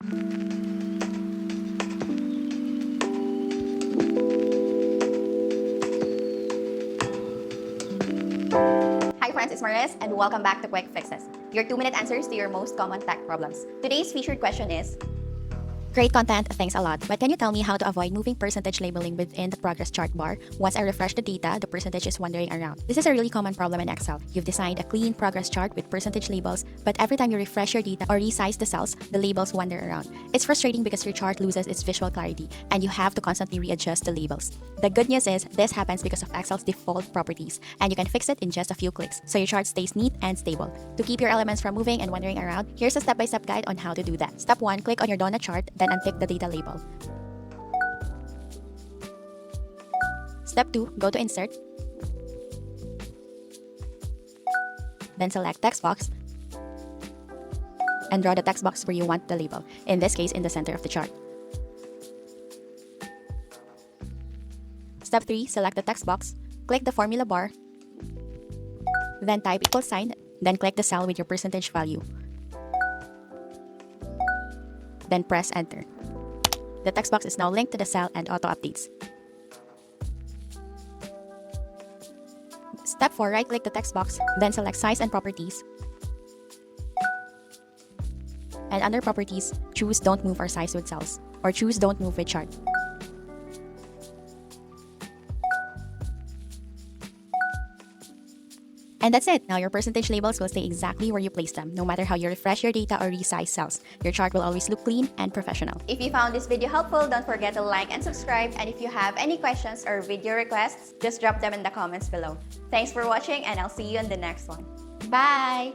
Hi friends, it's Mariz and welcome back to Quick Fixes, your 2-minute answers to your most common tech problems. Today's featured question is, Great content, thanks a lot. But can you tell me how to avoid moving percentage labeling within the progress chart bar? Once I refresh the data, the percentage is wandering around. This is a really common problem in Excel. You've designed a clean progress chart with percentage labels, but every time you refresh your data or resize the cells, the labels wander around. It's frustrating because your chart loses its visual clarity, and you have to constantly readjust the labels. The good news is, this happens because of Excel's default properties, and you can fix it in just a few clicks, so your chart stays neat and stable. To keep your elements from moving and wandering around, here's a step-by-step guide on how to do that. Step 1, click on your doughnut chart, then untick the data label. Step 2, go to Insert. Then select Text Box and draw the text box where you want the label, in this case in the center of the chart. Step 3, select the text box, click the formula bar, then type =, then click the cell with your percentage value. Then press Enter. The text box is now linked to the cell and auto-updates. Step 4, right-click the text box, then select Size and Properties. And under Properties, choose Don't Move or Size with Cells, or choose Don't Move with Chart. And that's it. Now your percentage labels will stay exactly where you place them, no matter how you refresh your data or resize cells. Your chart will always look clean and professional. if you found this video helpful, don't forget to like and subscribe, and if you have any questions or video requests, just drop them in the comments below. Thanks for watching and I'll see you in the next one. Bye!